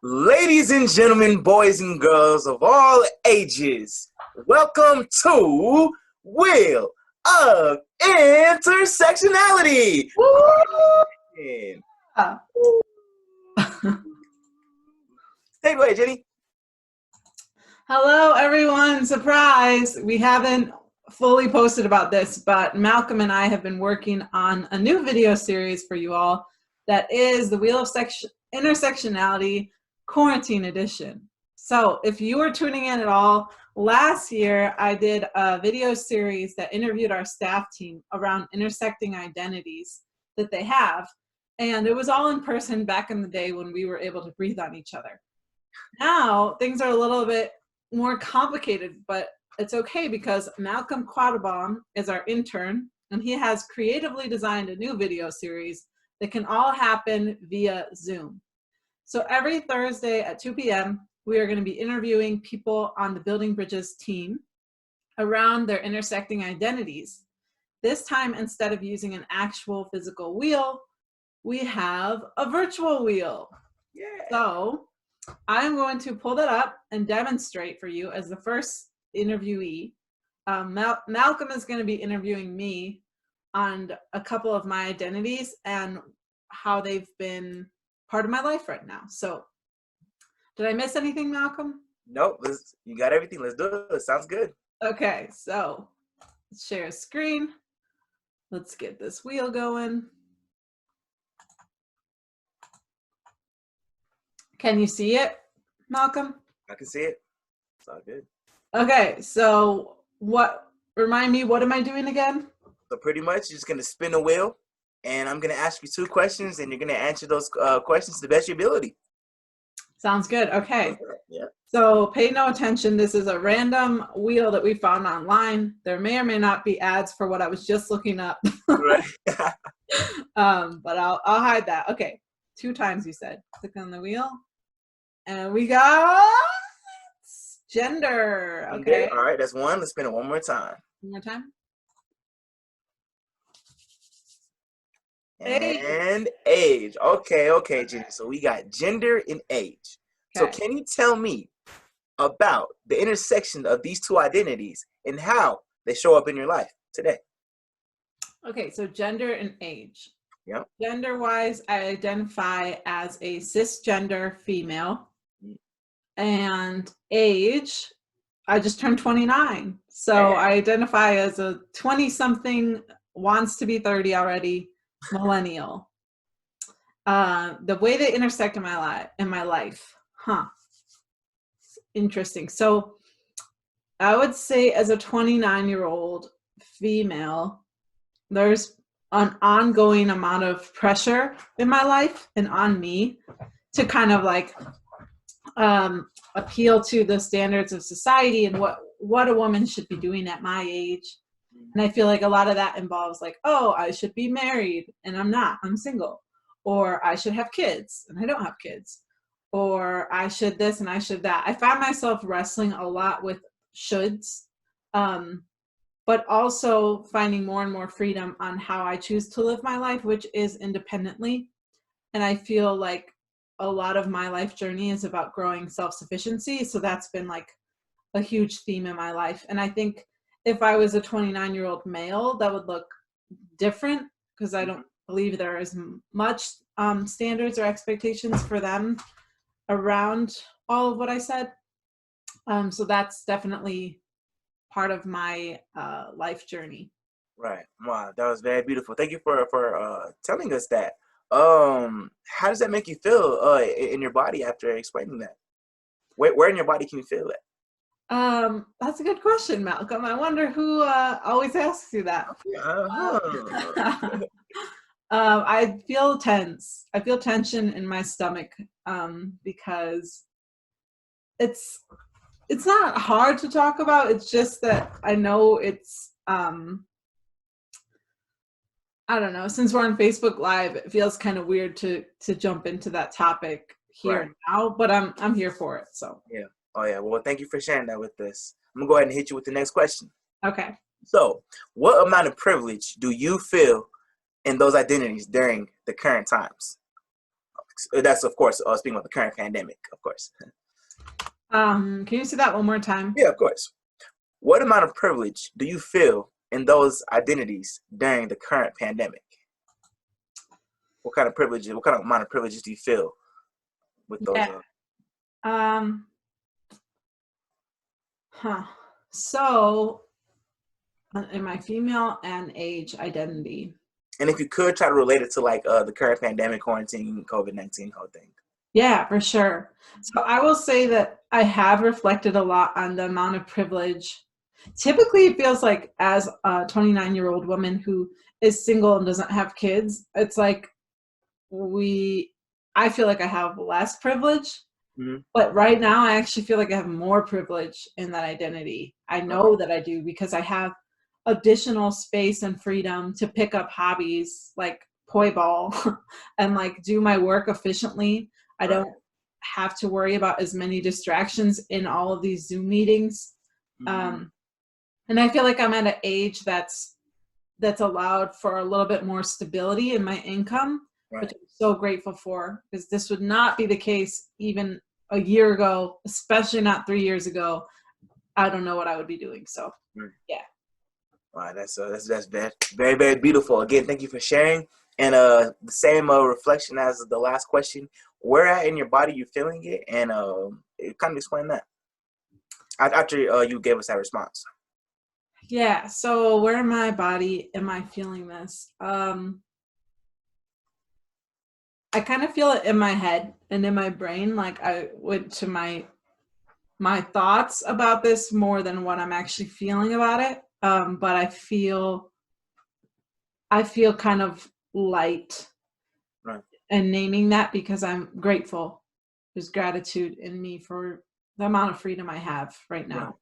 Ladies and gentlemen, boys and girls of all ages, welcome to Wheel of Intersectionality. Woo! Take it away, Jenny. Hello, everyone. Surprise! We haven't fully posted about this, but Malcolm and I have been working on a new video series for you all that is the Wheel of Intersectionality Quarantine Edition. So if you were tuning in at all, last year I did a video series that interviewed our staff team around intersecting identities that they have. And it was all in person back in the day when we were able to breathe on each other. Now things are a little bit more complicated, but it's okay because Malcolm Quattlebaum is our intern and he has creatively designed a new video series that can all happen via Zoom. So every Thursday at 2 p.m., we are going to be interviewing people on the Building Bridges team around their intersecting identities. This time, instead of using an actual physical wheel, we have a virtual wheel. Yeah. So I'm going to pull that up and demonstrate for you as the first interviewee. Malcolm is going to be interviewing me on a couple of my identities and how they've been part of my life right now. So did I miss anything, Malcolm? Nope, you got everything. Let's do it. Sounds good. Okay, so let's share a screen. Let's get this wheel going. Can you see it, Malcolm? I can see it. It's all good. Okay, so remind me, what am I doing again? So pretty much, you're just going to spin the wheel, and I'm going to ask you 2 questions, and you're going to answer those questions to the best of your ability. Sounds good. Okay. Yeah. So pay no attention. This is a random wheel that we found online. There may or may not be ads for what I was just looking up. Right. But I'll hide that. Okay. 2 times you said. Click on the wheel. And we got gender. Okay. All right, that's 1. Let's spin it one more time. One more time. And age. Okay, Jenny. So we got gender and age. Okay. So can you tell me about the intersection of these 2 identities and how they show up in your life today? Okay, so gender and age. Yep. Gender-wise, I identify as a cisgender female. And age, I just turned 29. So I identify as a 20-something, wants to be 30 already, millennial. The way they intersect in my life, interesting. So I would say as a 29-year-old female, there's an ongoing amount of pressure in my life and on me to kind of like appeal to the standards of society and what a woman should be doing at my age. And I feel like a lot of that involves like, oh, I should be married and I'm not, I'm single. Or I should have kids and I don't have kids. Or I should this and I should that. I find myself wrestling a lot with shoulds, but also finding more and more freedom on how I choose to live my life, which is independently. And I feel like a lot of my life journey is about growing self-sufficiency. So that's been like a huge theme in my life. And I think if I was a 29-year-old male, that would look different because I don't believe there is much standards or expectations for them around all of what I said. So that's definitely part of my life journey. Right. Wow, that was very beautiful. Thank you for telling us that. How does that make you feel in your body after explaining that? Where in your body can you feel it? That's a good question, Malcolm. I wonder who always asks you that. I feel tense. I feel tension in my stomach because it's not hard to talk about. It's just that I know it's I don't know, since we're on Facebook Live, it feels kind of weird to jump into that topic here and now, but I'm here for it. So yeah. Oh yeah. Well, thank you for sharing that with us. I'm gonna go ahead and hit you with the next question. Okay. So, what amount of privilege do you feel in those identities during the current times? That's, of course, speaking about the current pandemic, of course. Can you say that one more time? Yeah, of course. What amount of privilege do you feel in those identities during the current pandemic? What kind of privileges? What kind of amount of privileges do you feel with those? Yeah. Um, So, in my female and age identity. And if you could try to relate it to like the current pandemic, quarantine, COVID-19 whole thing. Yeah, for sure. So I will say that I have reflected a lot on the amount of privilege. Typically, it feels like as a 29-year-old woman who is single and doesn't have kids, it's like I feel like I have less privilege. Mm-hmm. But right now, I actually feel like I have more privilege in that identity. I know that I do because I have additional space and freedom to pick up hobbies like poi ball and like do my work efficiently. I don't have to worry about as many distractions in all of these Zoom meetings. And I feel like I'm at an age that's allowed for a little bit more stability in my income, which I'm so grateful for, because this would not be the case even a year ago, especially not 3 years ago. I don't know what I would be doing. So, yeah. Wow, that's very, very beautiful. Again, thank you for sharing. And the same reflection as the last question: where at in your body you feeling it, and kind of explain that after you gave us that response. Yeah. So, where in my body am I feeling this? I kind of feel it in my head and in my brain. Like I went to my thoughts about this more than what I'm actually feeling about it. But I feel kind of light, and naming that because I'm grateful. There's gratitude in me for the amount of freedom I have right now.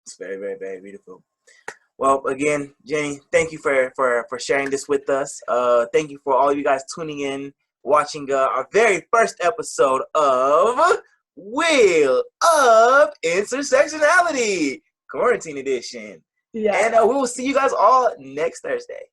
It's very, very, very beautiful. Well, again, Jenny, thank you for sharing this with us. Thank you for all you guys tuning in, watching our very first episode of Wheel of Intersectionality, Quarantine Edition. Yeah. And we will see you guys all next Thursday.